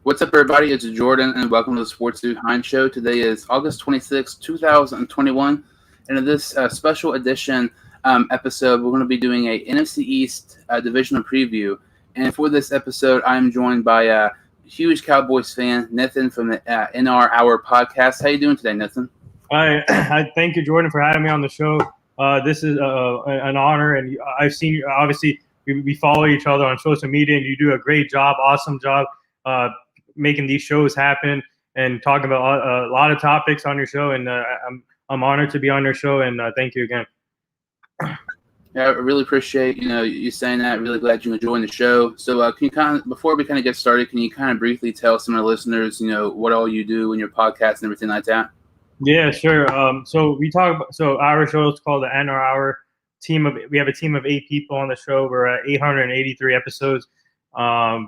What's up, everybody? It's Jordan, and welcome to the Sports Dude Hines Show. Today is August 26, 2021, and in this special edition episode, we're going to be doing a NFC East Divisional preview. And for this episode, I'm joined by a huge Cowboys fan, Nithin from the NR Hour podcast. How you doing today, Nithin? I thank you, Jordan, for having me on the show. This is an honor, and I've seen you. Obviously, we follow each other on social media, and you do a great job, awesome job making these shows happen and talking about a lot of topics on your show. And I'm honored to be on your show, and thank you again. Yeah, I really appreciate you saying that. Really glad you enjoying the show. So, can you before we get started, can you briefly tell some of the listeners, what all you do in your podcast and everything like that? Yeah, sure. So our show is called the NR Hour. We have a team of 8 people on the show. We're at 883 episodes. I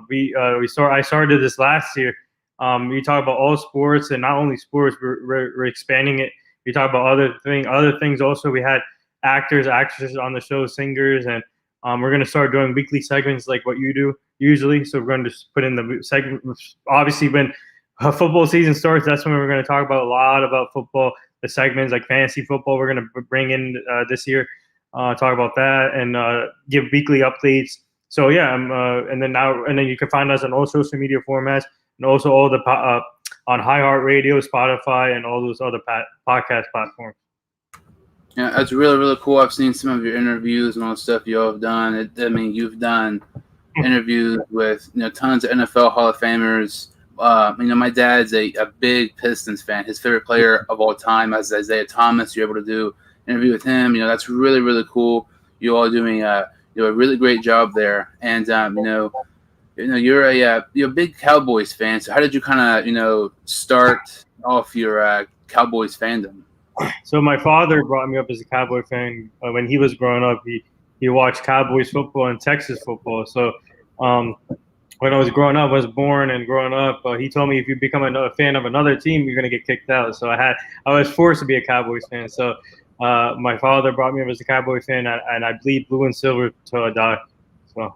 started this last year. We talk about all sports, and not only sports. We're expanding it. We talk about other things also. We had actors, actresses on the show, singers, and we're going to start doing weekly segments like what you do usually. So we're going to put in the segment. Obviously, when football season starts, that's when we're going to talk about a lot about football. The segments like fantasy football, we're going to bring in this year. Talk about that and give weekly updates. So yeah, and then you can find us on all social media formats and also all the on iHeartRadio, Spotify, and all those other podcast platforms. Yeah, that's really, really cool. I've seen some of your interviews and all the stuff you all have done. You've done interviews with tons of NFL Hall of Famers. My dad's a big Pistons fan. His favorite player of all time is Isaiah Thomas. You're able to do an interview with him. That's really, really cool. You all doing a really great job there. And you're a big Cowboys fan. So how did you start off your Cowboys fandom? So my father brought me up as a Cowboy fan. When he was growing up, he watched Cowboys football and Texas football. So when I was born and growing up, he told me if you become a fan of another team, you're going to get kicked out. So I was forced to be a Cowboys fan. So my father brought me up as a Cowboy fan, and I bleed blue and silver till I die. So.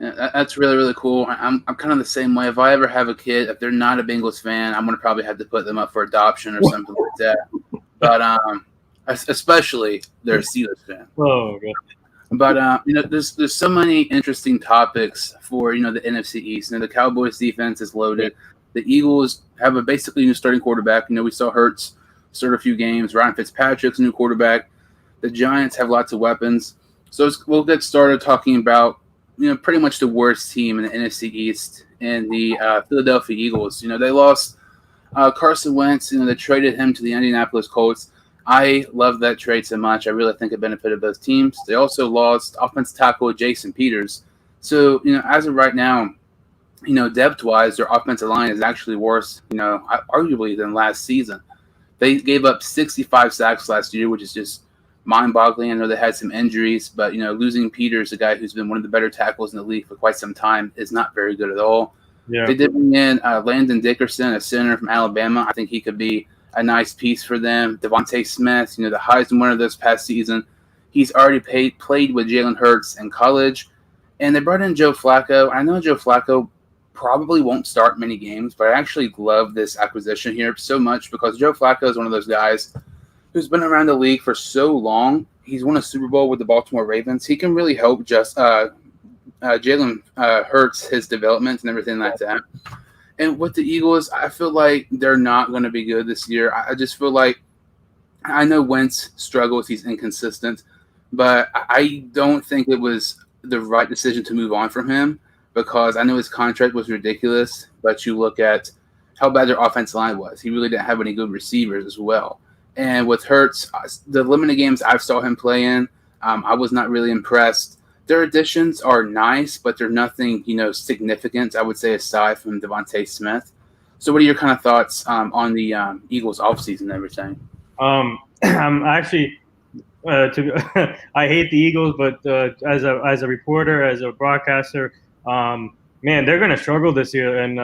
Yeah, that's really, really cool. I'm kind of the same way. If I ever have a kid, if they're not a Bengals fan, I'm going to probably have to put them up for adoption or something like that. But especially they're a Steelers fan. Oh, okay. But there's so many interesting topics for the NFC East. The Cowboys defense is loaded. The Eagles have a basically new starting quarterback. We saw Hurts start a few games. Ryan Fitzpatrick's a new quarterback. The Giants have lots of weapons. So we'll get started talking about pretty much the worst team in the NFC East, and the Philadelphia Eagles. They lost Carson Wentz. They traded him to the Indianapolis Colts. I love that trade so much. I really think it benefited both teams. They also lost offensive tackle Jason Peters. So, as of right now, depth-wise, their offensive line is actually worse, arguably than last season. They gave up 65 sacks last year, which is just mind-boggling. I know they had some injuries, but losing Peters, a guy who's been one of the better tackles in the league for quite some time, is not very good at all. Yeah. They did bring in Landon Dickerson, a center from Alabama. I think he could be a nice piece for them. Devontae Smith, the Heisman winner this past season, he's already played with Jalen Hurts in college, and they brought in Joe Flacco. I know Joe Flacco probably won't start many games, but I actually love this acquisition here so much because Joe Flacco is one of those guys who's been around the league for so long. He's won a Super Bowl with the Baltimore Ravens. He can really help Jalen Hurts, his development and everything like that. And with the Eagles, I feel like they're not going to be good this year. I just feel like I know Wentz struggles. He's inconsistent. But I don't think it was the right decision to move on from him because I know his contract was ridiculous. But you look at how bad their offensive line was. He really didn't have any good receivers as well. And with Hurts, the limited games I saw him play in, I was not really impressed. Their additions are nice, but they're nothing, significant, I would say, aside from Devontae Smith. So what are your kind of thoughts on the Eagles offseason and everything? I'm actually I hate the Eagles, but as a reporter, as a broadcaster, man, they're going to struggle this year. And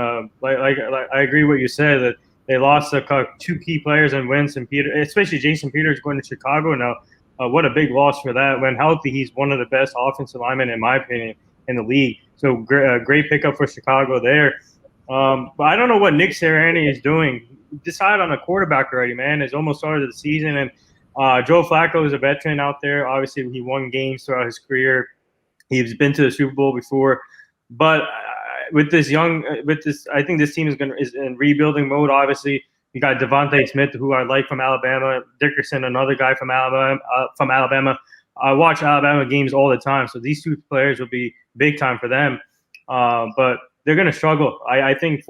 like I agree with what you said, that they lost two key players in Wentz and Peter, especially Jason Peters going to Chicago now. What a big loss for that. When healthy, he's one of the best offensive linemen, in my opinion, in the league. So great pickup for Chicago there. But I don't know what Nick Sirianni is doing. Decide on a quarterback already, man. It's almost started the season, and Joe Flacco is a veteran out there. Obviously, he won games throughout his career. He's been to the Super Bowl before, but with this, I think this team is in rebuilding mode. Obviously, you got Devontae Smith, who I like from Alabama. Dickerson, another guy from Alabama. I watch Alabama games all the time, so these two players will be big time for them. But they're going to struggle. I think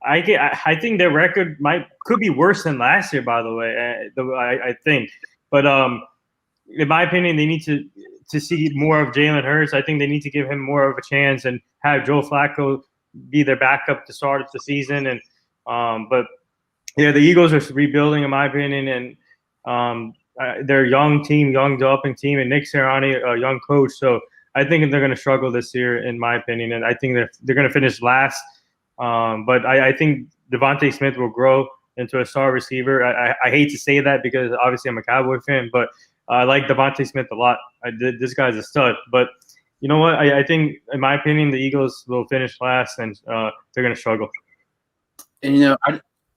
I think their record could be worse than last year. By the way, I think, but in my opinion, they need to see more of Jalen Hurts. I think they need to give him more of a chance and have Joe Flacco be their backup to start the season. And but yeah, the Eagles are rebuilding, in my opinion, and they're a young team, young developing team, and Nick Sirianni, a young coach. So I think they're going to struggle this year, in my opinion, and I think they're going to finish last. But I think Devontae Smith will grow into a star receiver. I hate to say that because obviously I'm a Cowboy fan, but I like Devontae Smith a lot. This guy's a stud. But you know what? I think, in my opinion, the Eagles will finish last, and they're going to struggle. And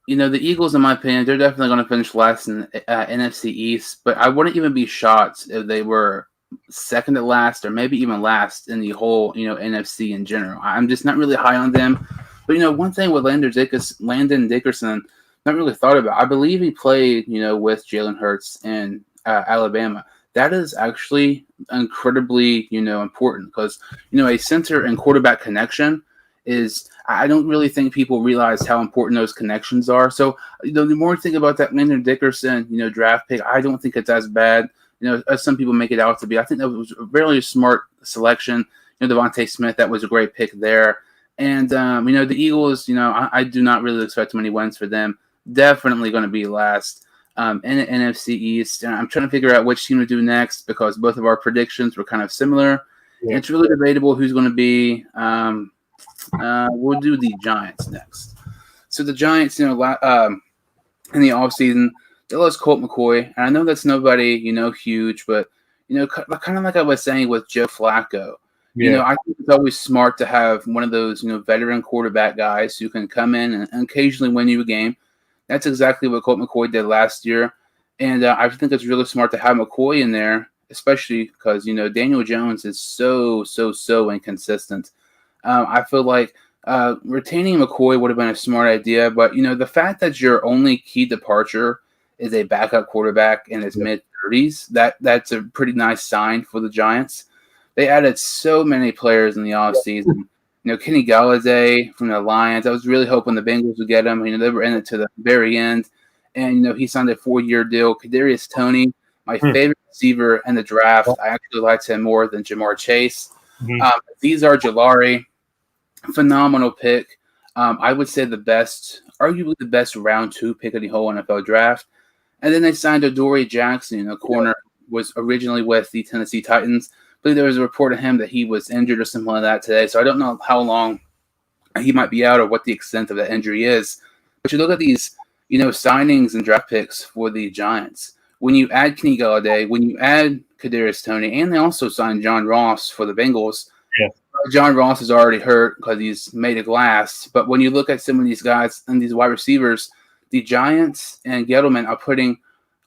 the Eagles, in my opinion, they're definitely going to finish last in NFC East. But I wouldn't even be shocked if they were second to last, or maybe even last in the whole NFC in general. I'm just not really high on them. But one thing with Landon Dickerson, not really thought about. I believe he played with Jalen Hurts in Alabama. That is actually incredibly important, because a center and quarterback connection is, I don't really think people realize how important those connections are. So the more you think about that Landon Dickerson draft pick, I don't think it's as bad as some people make it out to be. I think that was a really smart selection. Devontae Smith, that was a great pick there. And the Eagles, I do not really expect many wins for them. Definitely going to be last in the NFC East. And I'm trying to figure out which team to do next, because both of our predictions were kind of similar. Yeah. It's really debatable who's going to be. We'll do the Giants next. So the Giants, in the offseason, they lost Colt McCoy. And I know that's nobody, huge, but, kind of like I was saying with Joe Flacco. Yeah. I think it's always smart to have one of those, veteran quarterback guys who can come in and occasionally win you a game. That's exactly what Colt McCoy did last year. And I think it's really smart to have McCoy in there, especially because, Daniel Jones is so inconsistent. I feel like retaining McCoy would have been a smart idea. But, the fact that your only key departure is a backup quarterback in his mid-30s, that's a pretty nice sign for the Giants. They added so many players in the offseason. Kenny Galladay from the Lions. I was really hoping the Bengals would get him. They were in it to the very end. And, he signed a 4-year deal. Kadarius Toney, my favorite receiver in the draft. I actually liked him more than Jamar Chase. Cesar Jallari, phenomenal pick. I would say arguably the best round 2 pick of the whole NFL draft. And then they signed Adoree Jackson, a corner, was originally with the Tennessee Titans. I believe there was a report of him that he was injured or something like that today. So I don't know how long he might be out or what the extent of that injury is. But you look at these, signings and draft picks for the Giants. When you add Kenny Galladay, when you add Kadarius Toney, and they also signed John Ross for the Bengals. Yeah. John Ross is already hurt because he's made of glass. But when you look at some of these guys and these wide receivers, the Giants and Gettleman are putting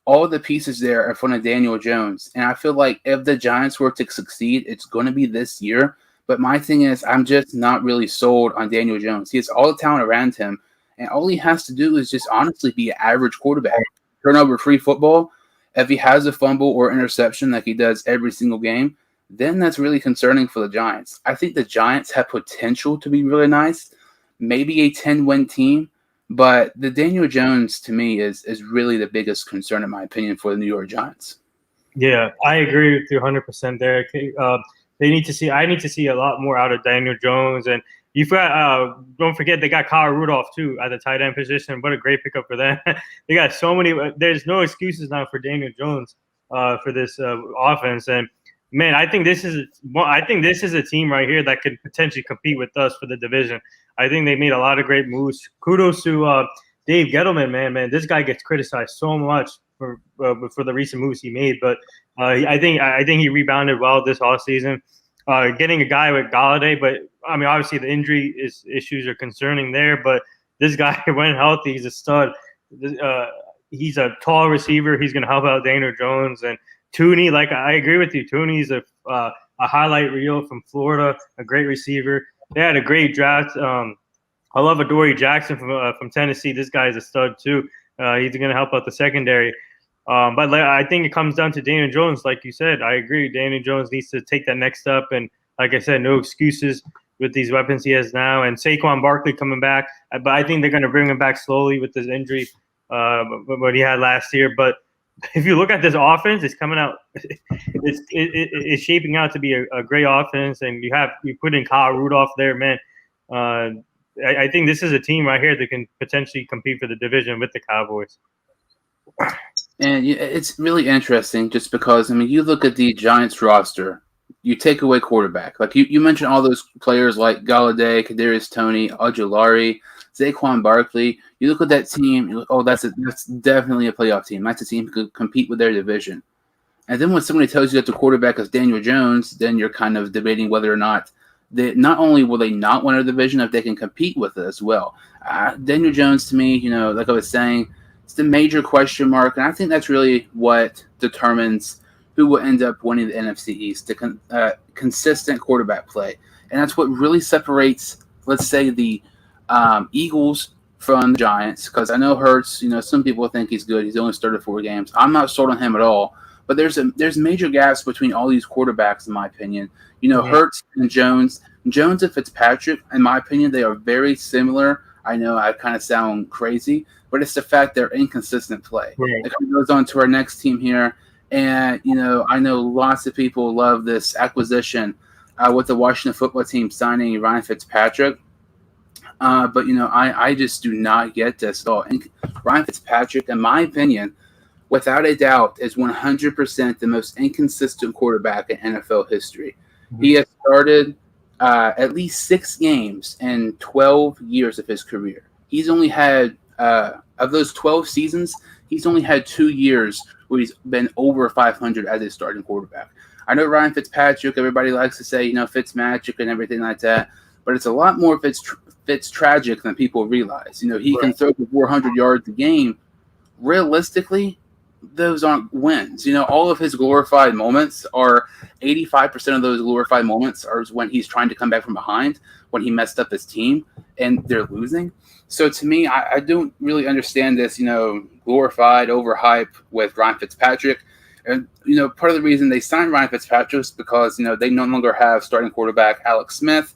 all the pieces there in front of Daniel Jones. And I feel like if the Giants were to succeed, it's going to be this year. But my thing is, I'm just not really sold on Daniel Jones. He has all the talent around him, and all he has to do is just honestly be an average quarterback. Turnover-free football. If he has a fumble or interception like he does every single game, then that's really concerning for the Giants. I think the Giants have potential to be really nice, maybe a 10-win team. But the Daniel Jones, to me, is really the biggest concern, in my opinion, for the New York Giants. Yeah, I agree with you 100% there. I need to see a lot more out of Daniel Jones. And you forgot, don't forget, they got Kyle Rudolph, too, at the tight end position. What a great pickup for them. They got so many. There's no excuses now for Daniel Jones for this offense. And, man, I think this is a team right here that could potentially compete with us for the division. I think they made a lot of great moves. Kudos to Dave Gettleman, man. This guy gets criticized so much for the recent moves he made, but I think he rebounded well this offseason. getting a guy with Galladay, but I mean, obviously the injury issues are concerning there. But this guy, when healthy, he's a stud. He's a tall receiver. He's going to help out Daniel Jones and Tooney. Like I agree with you, Tooney's a highlight reel from Florida, a great receiver. They had a great draft. I love Adoree Jackson from Tennessee. This guy is a stud too. He's going to help out the secondary. But I think it comes down to Daniel Jones, like you said. I agree. Daniel Jones needs to take that next step. And like I said, no excuses with these weapons he has now. And Saquon Barkley coming back. But I think they're going to bring him back slowly with this injury what he had last year. But if you look at this offense, it's coming out. It's shaping out to be a great offense. And you put in Kyle Rudolph there, man. I think this is a team right here that can potentially compete for the division with the Cowboys. And it's really interesting just because, I mean, you look at the Giants roster, you take away quarterback. Like you mentioned all those players like Galladay, Kadarius Toney, Ojulari, Saquon Barkley. You look at that team, that's definitely a playoff team. That's a team who could compete with their division. And then when somebody tells you that the quarterback is Daniel Jones, then you're kind of debating whether or not not only will they not win a division, if they can compete with it as well. Daniel Jones, to me, like I was saying, it's the major question mark, and I think that's really what determines who will end up winning the NFC East, the consistent quarterback play. And that's what really separates, let's say, the Eagles from the Giants, because I know Hurts, some people think he's good. He's only started 4 games. I'm not sold on him at all. But there's major gaps between all these quarterbacks, in my opinion. Hurts and Jones and Fitzpatrick, in my opinion, they are very similar. I know I kind of sound crazy, but it's the fact they're inconsistent play. Right. It goes on to our next team here. And, I know lots of people love this acquisition with the Washington football team signing Ryan Fitzpatrick. But, I just do not get this at all. And Ryan Fitzpatrick, in my opinion, without a doubt, is 100% the most inconsistent quarterback in NFL history. Mm-hmm. He has started at least 6 games in 12 years of his career. He's only had, of those 12 seasons, he's only had 2 years where he's been over 500 as a starting quarterback. I know Ryan Fitzpatrick, everybody likes to say, Fitzmagic and everything like that, but it's a lot more Fitztragic than people realize. He can throw for 400 yards a game. Realistically, those aren't wins. All of his glorified moments are 85% of those glorified moments are when he's trying to come back from behind, when he messed up his team and they're losing. So to me, I don't really understand this, glorified overhype with Ryan Fitzpatrick. And, part of the reason they signed Ryan Fitzpatrick is because, they no longer have starting quarterback Alex Smith.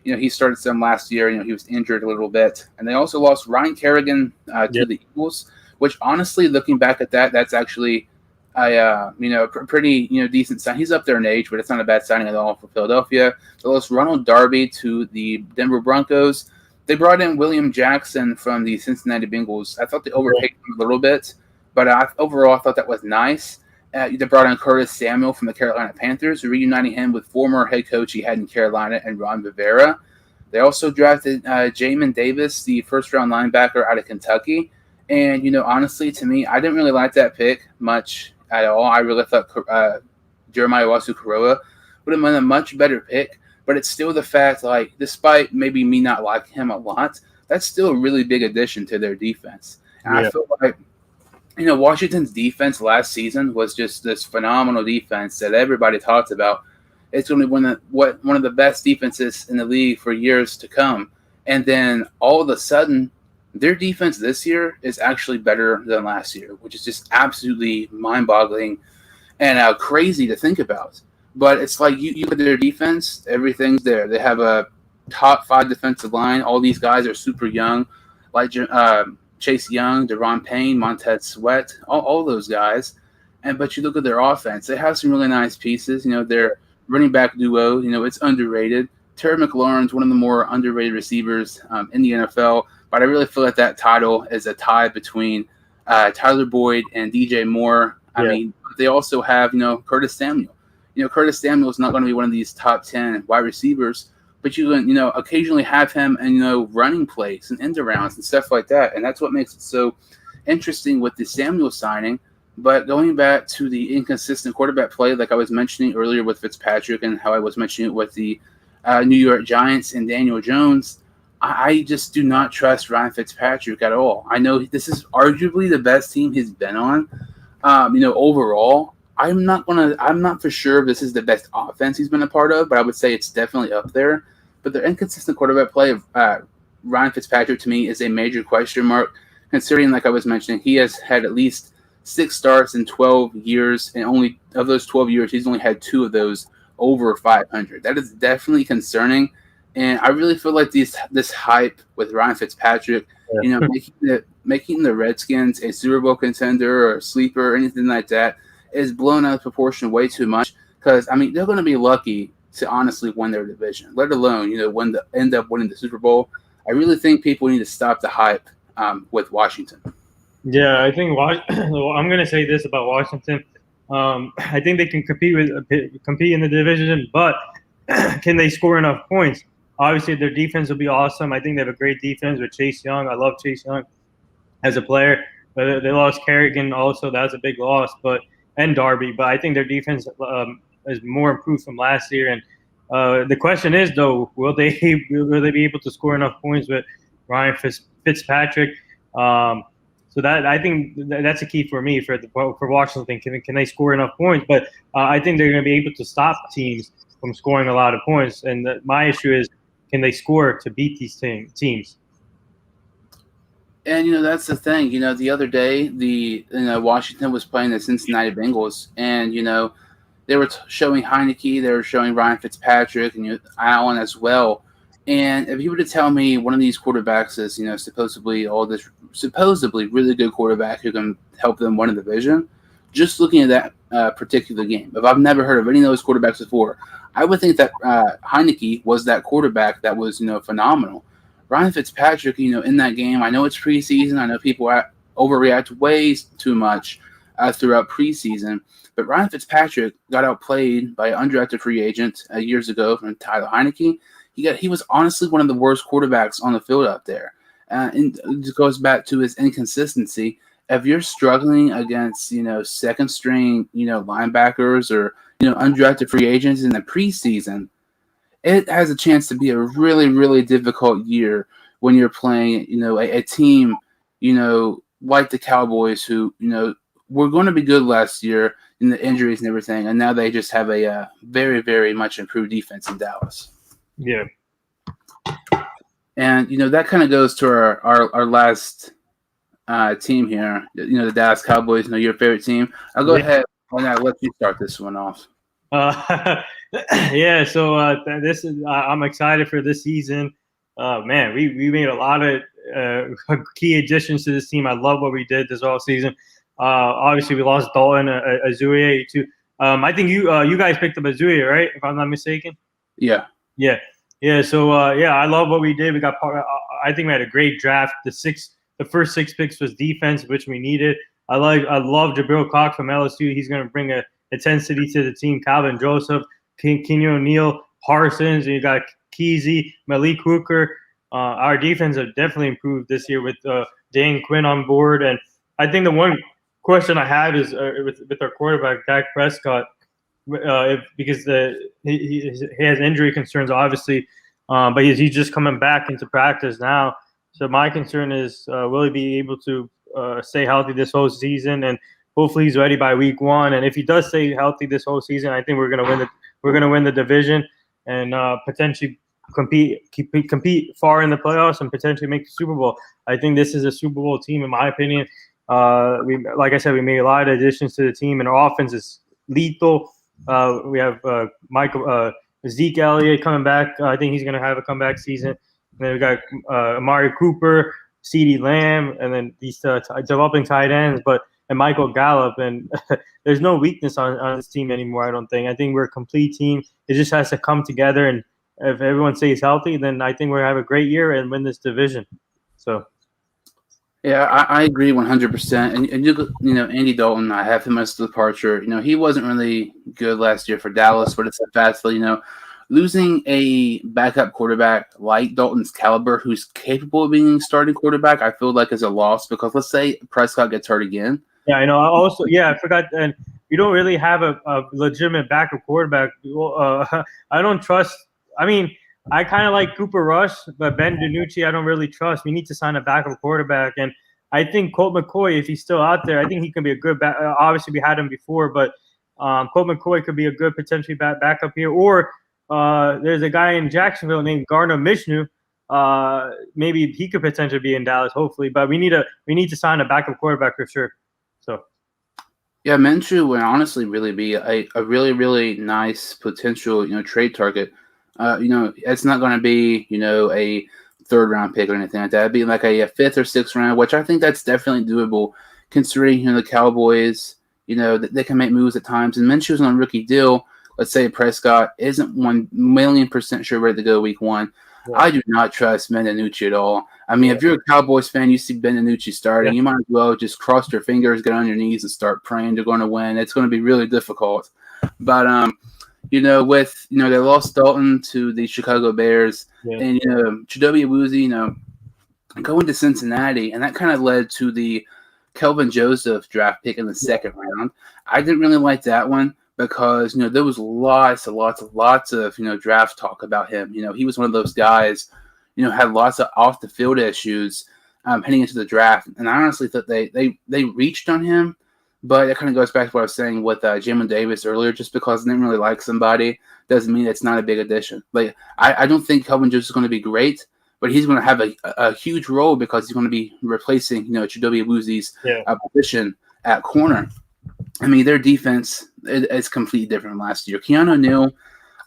He started some last year. He was injured a little bit. And they also lost Ryan Kerrigan to the Eagles, which honestly, looking back at that, that's actually pretty decent sign. He's up there in age, but it's not a bad signing at all for Philadelphia. They lost Ronald Darby to the Denver Broncos. They brought in William Jackson from the Cincinnati Bengals. I thought they overpaid him a little bit, but overall I thought that was nice. They brought in Curtis Samuel from the Carolina Panthers, reuniting him with former head coach he had in Carolina and Ron Rivera. They also drafted Jamin Davis, the first-round linebacker out of Kentucky. And, honestly, to me, I didn't really like that pick much at all. I really thought Jeremiah Owusu-Koramoah would have been a much better pick. But it's still the fact, like, despite maybe me not liking him a lot, that's still a really big addition to their defense. And I feel like, Washington's defense last season was just this phenomenal defense that everybody talked about. It's going to be one of the best defenses in the league for years to come. And then all of a sudden, their defense this year is actually better than last year, which is just absolutely mind-boggling and crazy to think about. But it's like you look at their defense, everything's there. They have a top 5 defensive line. All these guys are super young, like Chase Young, Deron Payne, Montez Sweat, all those guys. But you look at their offense, they have some really nice pieces. Their running back duo, it's underrated. Terry McLaurin's one of the more underrated receivers in the NFL. But I really feel like that title is a tie between Tyler Boyd and DJ Moore. I mean, they also have, Curtis Samuel. Curtis Samuel is not going to be one of these top 10 wide receivers, but you can, occasionally have him in, running plays and end arounds and stuff like that. And that's what makes it so interesting with the Samuel signing. But going back to the inconsistent quarterback play, like I was mentioning earlier with Fitzpatrick and how I was mentioning it with the New York Giants and Daniel Jones, I just do not trust Ryan Fitzpatrick at all. I know this is arguably the best team he's been on. Overall, I'm not for sure if this is the best offense he's been a part of, but I would say it's definitely up there. But the inconsistent quarterback play of Ryan Fitzpatrick to me is a major question mark, considering, like I was mentioning, he has had at least 6 starts in 12 years, and only of those 12 years, he's only had 2 of those over 500. That is definitely concerning. And I really feel like this hype with Ryan Fitzpatrick, making the Redskins a Super Bowl contender or a sleeper or anything like that is blown out of proportion way too much. Because they're going to be lucky to honestly win their division, let alone end up winning the Super Bowl. I really think people need to stop the hype with Washington. Yeah, I think I'm going to say this about Washington. I think they can compete in the division, but can they score enough points? Obviously, their defense will be awesome. I think they have a great defense with Chase Young. I love Chase Young as a player. But they lost Kerrigan also. That was a big loss. And Darby. But I think their defense is more improved from last year. And the question is, though, will they be able to score enough points with Ryan Fitzpatrick? So that I think that's a key for me for Washington. Can they score enough points? But I think they're going to be able to stop teams from scoring a lot of points. And my issue is, can they score to beat these teams? And that's the thing. The other day, Washington was playing the Cincinnati Bengals, and they were showing Heineke, they were showing Ryan Fitzpatrick, and Allen as well. And if you were to tell me one of these quarterbacks is supposedly really good quarterback who can help them win a division, just looking at that particular game, if I've never heard of any of those quarterbacks before, I would think that Heineke was that quarterback that was phenomenal. Ryan Fitzpatrick, in that game, I know it's preseason. I know people overreact way too much throughout preseason. But Ryan Fitzpatrick got outplayed by an undrafted free agent years ago from Tyler Heineke. He was honestly one of the worst quarterbacks on the field out there. And it goes back to his inconsistency. If you're struggling against, second string, linebackers or, undrafted free agents in the preseason, it has a chance to be a really, really difficult year when you're playing, a team, like the Cowboys who, were going to be good last year in the injuries and everything. And now they just have a very, very much improved defense in Dallas. Yeah. And, that kind of goes to our last team here, the Dallas Cowboys, your favorite team. I'll go ahead and I'll let you start this one off. Yeah, so this is I'm excited for this season. Man, we made a lot of key additions to this team. I love what we did this all season. Obviously, we lost Dalton Azuye too. I think you guys picked up Azuye, right? If I'm not mistaken. Yeah. So I love what we did. We got. I think we had a great draft. The first 6 picks was defense, which we needed. I love Jabril Cox from LSU. He's going to bring a intensity to the team. Calvin Joseph, Kenyon O'Neal, Parsons, and you got Kesey, Malik Hooker. Our defense have definitely improved this year with Dan Quinn on board. And I think the one question I have is with our quarterback, Dak Prescott, because he has injury concerns, obviously, but he's just coming back into practice now. So my concern is, will he be able to stay healthy this whole season? And hopefully he's ready by week 1. And if he does stay healthy this whole season, I think we're going to win the division and potentially compete far in the playoffs and potentially make the Super Bowl. I think this is a Super Bowl team, in my opinion. Like I said, we made a lot of additions to the team, and our offense is lethal. We have Zeke Elliott coming back. I think he's going to have a comeback season. And then we got Amari Cooper, CeeDee Lamb, and then these developing tight ends, and Michael Gallup. And there's no weakness on this team anymore, I don't think. I think we're a complete team. It just has to come together. And if everyone stays healthy, then I think we'll have a great year and win this division. So. Yeah, I agree 100%. And Andy Dalton, I have him as the departure. He wasn't really good last year for Dallas, but it's a fact that, losing a backup quarterback like Dalton's caliber, who's capable of being a starting quarterback, I feel like is a loss because let's say Prescott gets hurt again. Yeah, I know. Also, I forgot. And we don't really have a legitimate backup quarterback. I don't trust. I mean, I kind of like Cooper Rush, but Ben DiNucci, I don't really trust. We need to sign a backup quarterback, and I think Colt McCoy, if he's still out there, I think he can be a good back. Obviously, we had him before, but Colt McCoy could be a good potentially backup here. Or there's a guy in Jacksonville named Gardner Minshew. Maybe he could potentially be in Dallas, hopefully. But we need to sign a backup quarterback for sure. So. Yeah, Minshew would honestly really be a really, really nice potential, trade target. It's not going to be, a third-round pick or anything like that. It'd be like a fifth or sixth round, which I think that's definitely doable, considering, the Cowboys, they can make moves at times. And Minshew's on a rookie deal. Let's say Prescott isn't 1,000,000% sure ready to go week one. Yeah. I do not trust Ben DiNucci at all. I mean, if you're a Cowboys fan, you see Ben DiNucci starting, you might as well just cross your fingers, get on your knees, and start praying they're going to win. It's going to be really difficult. But, they lost Dalton to the Chicago Bears, and, Chidobe Awuzie, going to Cincinnati, and that kind of led to the Kelvin Joseph draft pick in the second round. I didn't really like that one, because, there was lots of, draft talk about him. He was one of those guys, had lots of off the field issues heading into the draft. And I honestly thought they reached on him, but it kind of goes back to what I was saying with Jamin Davis earlier. Just because I didn't really like somebody doesn't mean it's not a big addition. Like, I don't think Kelvin Joseph is going to be great, but he's going to have a huge role because he's going to be replacing, Chidobe Awuzie's position at corner. I mean, their defense is completely different from last year. Keanu Neal,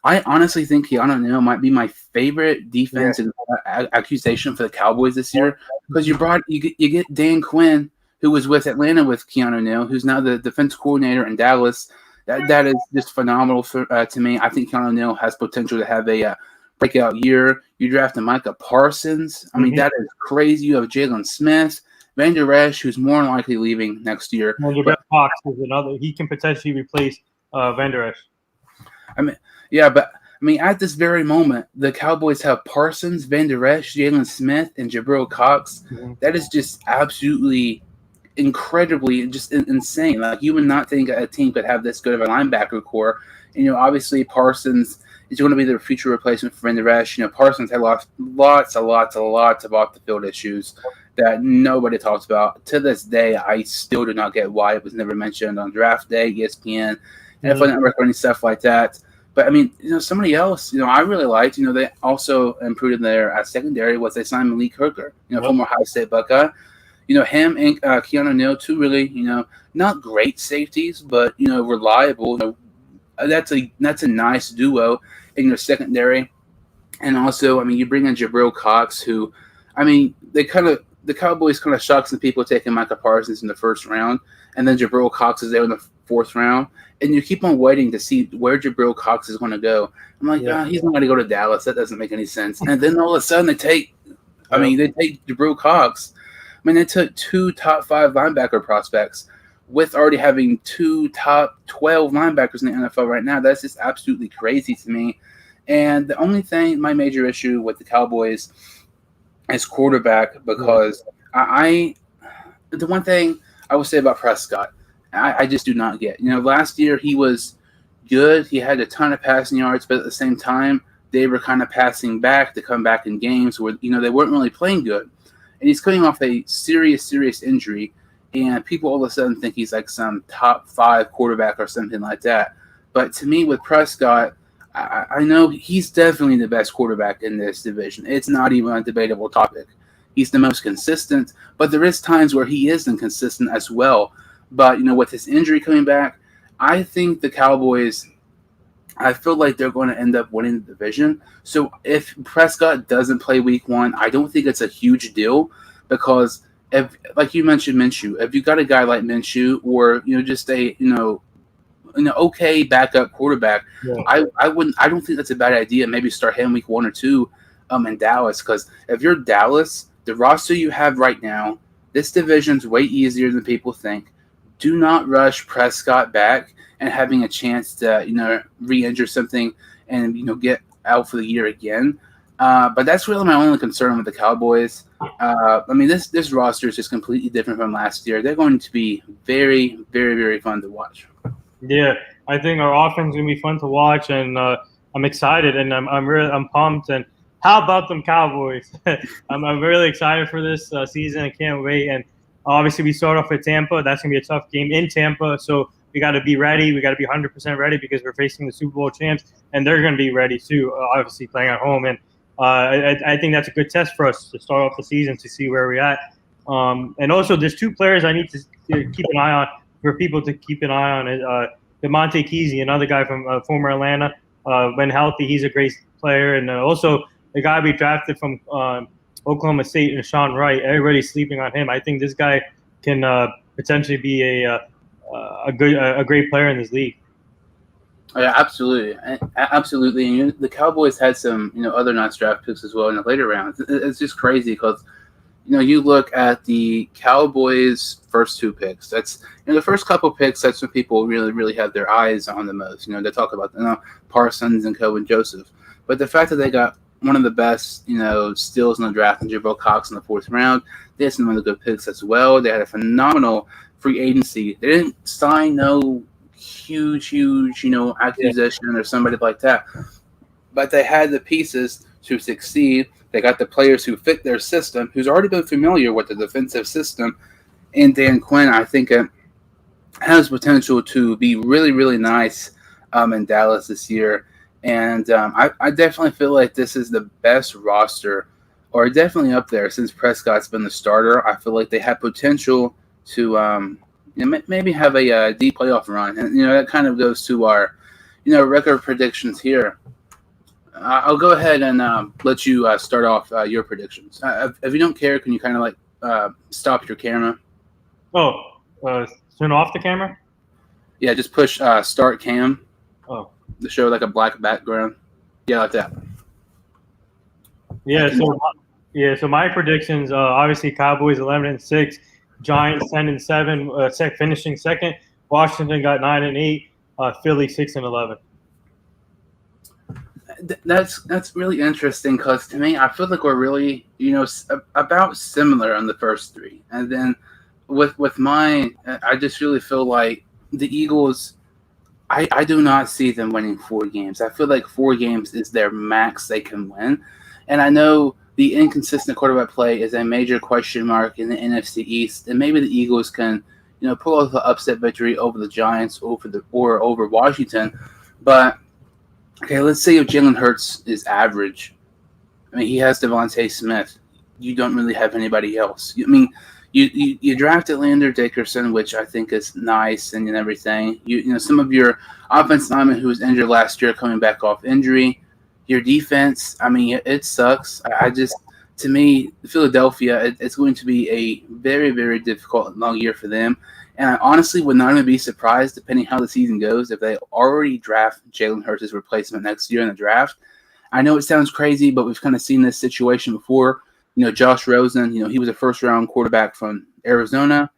I honestly think Keanu Neal might be my favorite defense accusation for the Cowboys this year, because you get Dan Quinn, who was with Atlanta with Keanu Neal, who's now the defense coordinator in Dallas. That is just phenomenal to me. I think Keanu Neal has potential to have a breakout year. You drafted Micah Parsons. I mean, that is crazy. You have Jalen Smith. Van Der Esch, who's more than likely leaving next year. Cox is another. He can potentially replace Van Der Esch. At this very moment, the Cowboys have Parsons, Van Der Esch, Jalen Smith, and Jabril Cox. Mm-hmm. That is just absolutely incredibly just insane. Like, you would not think a team could have this good of a linebacker core. And, obviously Parsons is going to be the future replacement for Van Der Esch. Parsons had lost lots of off the field issues that nobody talks about. To this day, I still do not get why it was never mentioned on draft day, ESPN, NFL Network, or any stuff like that. But, somebody else, I really liked, they also improved in their secondary was they signed Malik Hooker, former Ohio State Buckeye. Him and Keanu Neal, two really, not great safeties, but, reliable. That's a nice duo in your secondary. And also, you bring in Jabril Cox, who, the Cowboys kind of shocked some people taking Micah Parsons in the first round, and then Jabril Cox is there in the fourth round, and you keep on waiting to see where Jabril Cox is going to go. I'm like, he's not going to go to Dallas. That doesn't make any sense. And then all of a sudden they take Jabril Cox. They took two top 5 linebacker prospects with already having 2 top 12 linebackers in the NFL right now. That's just absolutely crazy to me. And the only thing, my major issue with the Cowboys is quarterback, because the one thing I will say about Prescott, I just do not get. Last year he was good. He had a ton of passing yards, but at the same time, they were kind of passing back to come back in games where, they weren't really playing good. And he's coming off a serious injury, and people all of a sudden think he's like some top 5 quarterback or something like that. But to me, with Prescott, I know he's definitely the best quarterback in this division. It's not even a debatable topic. He's the most consistent, but there is times where he is inconsistent as well. But, with his injury coming back, I think the Cowboys, I feel like they're going to end up winning the division. So if Prescott doesn't play week 1, I don't think it's a huge deal, because if, like you mentioned, Minshew, if you got a guy like Minshew, or, just a, okay backup quarterback, I don't think that's a bad idea. Maybe start him week 1 or 2 in Dallas, because if you're Dallas, the roster you have right now, this division's way easier than people think. Do not rush Prescott back and having a chance to, re-injure something and, get out for the year again. But that's really my only concern with the Cowboys. I mean, this roster is just completely different from last year. They're going to be very, very, very fun to watch. Yeah, I think our offense is gonna be fun to watch, and I'm excited, and I'm pumped. And how about them Cowboys? I'm really excited for this season. I can't wait. And obviously, we start off with Tampa. That's gonna be a tough game in Tampa, so we got to be ready. We got to be 100% ready because we're facing the Super Bowl champs, and they're gonna be ready too. Obviously, playing at home, and I think that's a good test for us to start off the season to see where we're at. And also, there's two players I need to keep an eye on. For people to keep an eye on it. DeMonte Kesey, another guy from former Atlanta, when healthy, he's a great player. And also the guy we drafted from Oklahoma State, and Sean Wright. Everybody's sleeping on him. I think this guy can potentially be a great player in this league. Oh, yeah, absolutely, absolutely. And the Cowboys had some other nice draft picks as well in the later rounds. It's just crazy because you look at the Cowboys' first two picks. That's the first couple picks. That's when people really, really have their eyes on the most. They talk about Parsons and Cohen Joseph, but the fact that they got one of the best steals in the draft in Jabril Cox in the fourth round, they had some other good picks as well. They had a phenomenal free agency. They didn't sign no huge acquisition or somebody like that, but they had the pieces to succeed. They got the players who fit their system, who's already been familiar with the defensive system. And Dan Quinn, I think, has potential to be really, really nice in Dallas this year. And I definitely feel like this is the best roster, or definitely up there since Prescott's been the starter. I feel like they have potential to maybe have a deep playoff run. And, that kind of goes to our, record predictions here. I'll go ahead and let you start off your predictions. If you don't care, can you kind of stop your camera? Oh, turn off the camera? Yeah, just push start cam. Oh. To show like a black background. Yeah, like that. Yeah, so my predictions, obviously Cowboys 11-6, Giants 10-7, finishing second. Washington got 9-8, Philly 6-11. That's really interesting because to me, I feel like we're really, about similar on the first three. And then with mine, I just really feel like the Eagles, I do not see them winning 4 games. I feel like 4 games is their max they can win. And I know the inconsistent quarterback play is a major question mark in the NFC East. And maybe the Eagles can, pull off the upset victory over the Giants or over Washington. But okay, let's say if Jalen Hurts is average. I mean, he has Devontae Smith. You don't really have anybody else. You drafted Lander Dickerson, which I think is nice and everything. Some of your offensive lineman who was injured last year coming back off injury. Your defense, I mean, it sucks. To me, Philadelphia, it's going to be a very, very difficult long year for them. And I honestly would not even be surprised, depending how the season goes, if they already draft Jalen Hurts' replacement next year in the draft. I know it sounds crazy, but we've kind of seen this situation before. Josh Rosen, he was a first-round quarterback from Arizona.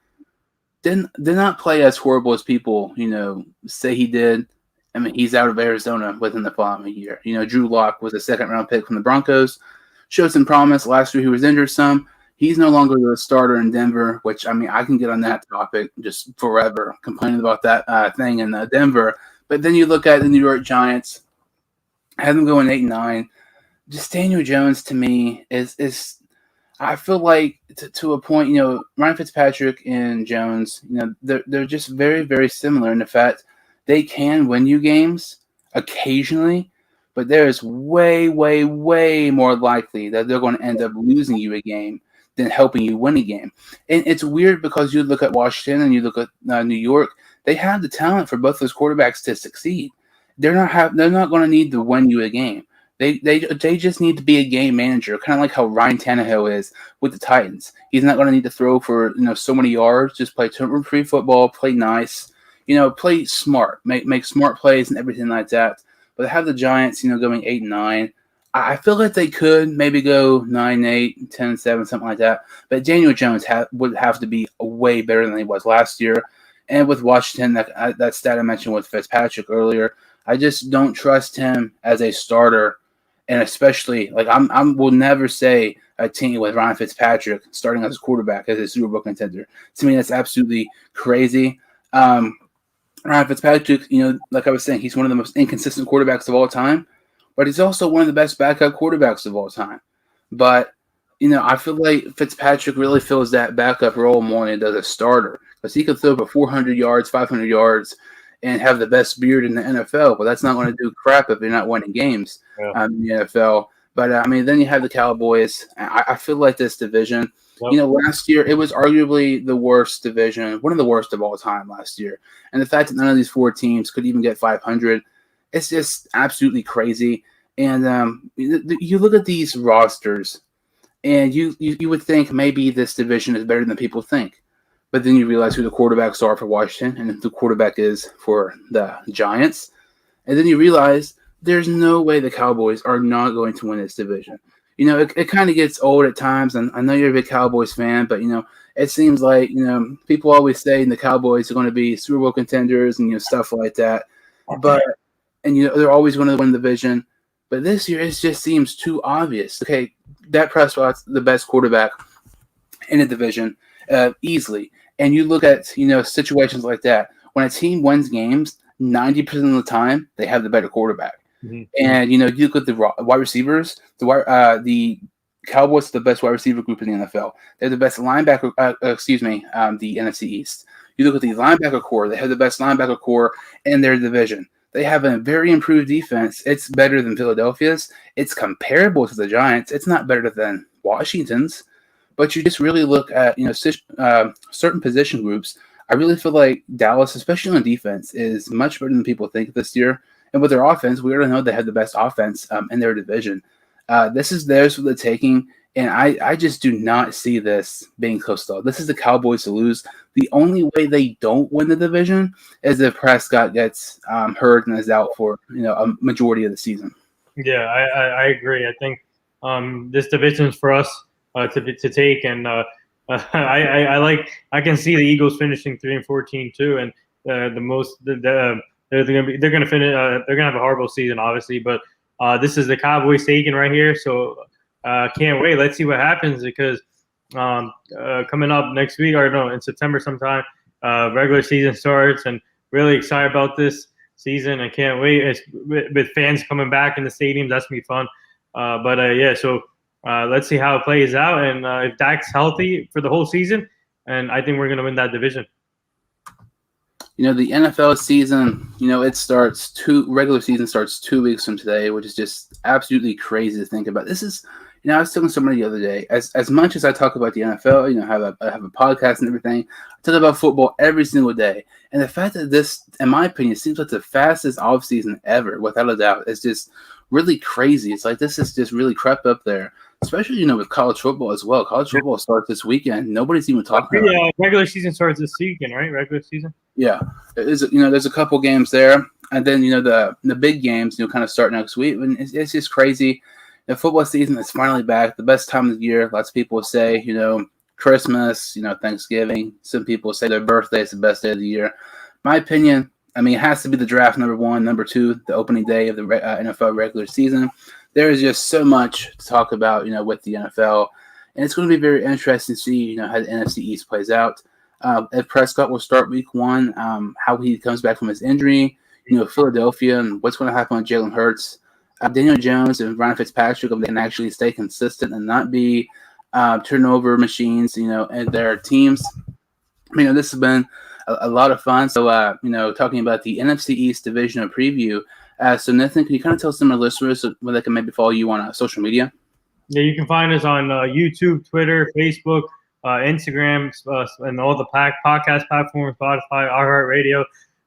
Did not play as horrible as people, say he did. I mean, he's out of Arizona within the following year. Drew Lock was a second-round pick from the Broncos. Showed some promise. Last year he was injured some. He's no longer the starter in Denver, which, I mean, I can get on that topic just forever, complaining about that thing in Denver. But then you look at the New York Giants, have them going 8-9. Just Daniel Jones, to me, is I feel like to a point, Ryan Fitzpatrick and Jones, they're just very, very similar in the fact they can win you games occasionally, but there is way, way, way more likely that they're going to end up losing you a game than helping you win a game. And it's weird because you look at Washington and you look at New York, they have the talent for both those quarterbacks to succeed. They're not going to need to win you a game. They just need to be a game manager, kind of like how Ryan Tannehill is with the Titans. He's not going to need to throw for so many yards. Just play turnover-free football, play nice, play smart, make smart plays and everything like that. But to have the Giants, going 8-9, I feel like they could maybe go 9-8, 10-7, something like that. But Daniel Jones would have to be way better than he was last year. And with Washington, that stat I mentioned with Fitzpatrick earlier, I just don't trust him as a starter And especially, like, will never say a team with Ryan Fitzpatrick starting as a quarterback as a Super Bowl contender. To me, that's absolutely crazy. Ryan Fitzpatrick, like I was saying, he's one of the most inconsistent quarterbacks of all time, but he's also one of the best backup quarterbacks of all time. But, I feel like Fitzpatrick really fills that backup role more than he does a starter, because he could throw for 400 yards, 500 yards, and have the best beard in the NFL, but that's not going to do crap if you're not winning games in the NFL. But, then you have the Cowboys. I feel like this division, last year, it was arguably the worst division, one of the worst of all time last year. And the fact that none of these 4 teams could even get 500, it's just absolutely crazy. And you look at these rosters, and you would think maybe this division is better than people think. But then you realize who the quarterbacks are for Washington and who the quarterback is for the Giants. And then you realize there's no way the Cowboys are not going to win this division. It kind of gets old at times, and I know you're a big Cowboys fan, but, it seems like, people always say the Cowboys are going to be Super Bowl contenders and, stuff like that. But, and, they're always going to win the division. But this year, it just seems too obvious. Okay, Dak Prescott's the best quarterback in the division easily. And you look at, situations like that. When a team wins games, 90% of the time, they have the better quarterback. Mm-hmm. And, you look at the wide receivers, the Cowboys are the best wide receiver group in the NFL. They're the best linebacker, the NFC East. You look at the linebacker core, they have the best linebacker core in their division. They have a very improved defense. It's better than Philadelphia's. It's comparable to the Giants. It's not better than Washington's. But you just really look at, certain position groups. I really feel like Dallas, especially on defense, is much better than people think this year. And with their offense, we already know they have the best offense in their division. This is theirs for the taking, and I just do not see this being close to all. This is the Cowboys to lose. The only way they don't win the division is if Prescott gets hurt and is out for a majority of the season. Yeah, I agree. I think this division is for us to take, and I can see the Eagles finishing 3-14 too, and they're gonna finish. They're gonna have a horrible season, obviously, but this is the Cowboys taking right here, so can't wait. Let's see what happens, because coming up next week, or no, in September sometime, regular season starts, and really excited about this season. I can't wait. It's, with fans coming back in the stadiums, that's gonna be fun. So let's see how it plays out, and if Dak's healthy for the whole season, and I think we're gonna win that division. The NFL season, regular season starts 2 weeks from today, which is just absolutely crazy to think about. This is, I was telling somebody the other day, as much as I talk about the NFL, I have a podcast and everything, I talk about football every single day. And the fact that this, in my opinion, seems like the fastest offseason ever, without a doubt, is just really crazy. It's like this is just really crept up there. Especially, with college football as well. College football starts this weekend. Nobody's even talking about it. Regular season starts this weekend, right? Regular season? Yeah. There's a couple games there. And then, the big games, kind of start next week. And it's just crazy. The football season is finally back. The best time of the year. Lots of people say, Christmas, Thanksgiving. Some people say their birthday is the best day of the year. My opinion, it has to be the draft, number 1. Number 2, the opening day of the NFL regular season. There is just so much to talk about, with the NFL. And it's going to be very interesting to see, how the NFC East plays out. If Prescott will start week 1, how he comes back from his injury, Philadelphia, and what's going to happen with Jalen Hurts. Daniel Jones and Ryan Fitzpatrick, if they can actually stay consistent and not be turnover machines, and their teams. This has been a lot of fun. So, talking about the NFC East Divisional preview. So, Nithin, can you kind of tell some of the listeners where they can maybe follow you on social media? Yeah, you can find us on YouTube, Twitter, Facebook, Instagram, and all the podcast platforms, Spotify, iHeartRadio.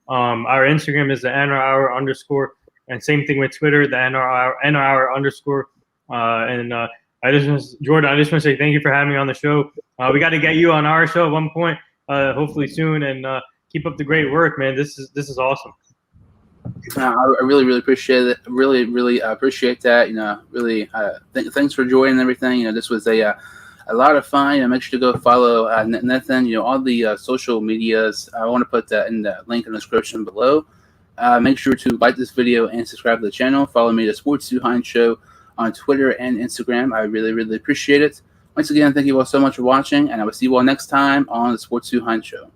Our Instagram is the _, and same thing with Twitter, the _. Jordan, I just want to say thank you for having me on the show. We got to get you on our show at one point, hopefully soon, and keep up the great work, man. This is awesome. I really appreciate it. Really appreciate that. Thanks for joining and everything. This was a lot of fun. Make sure to go follow Nithin. All the social medias. I want to put that in the link in the description below. Make sure to like this video and subscribe to the channel. Follow me, the Sports 2 Hines Show, on Twitter and Instagram. I really, really appreciate it. Once again, thank you all so much for watching, and I will see you all next time on the Sports 2 Hunt Show.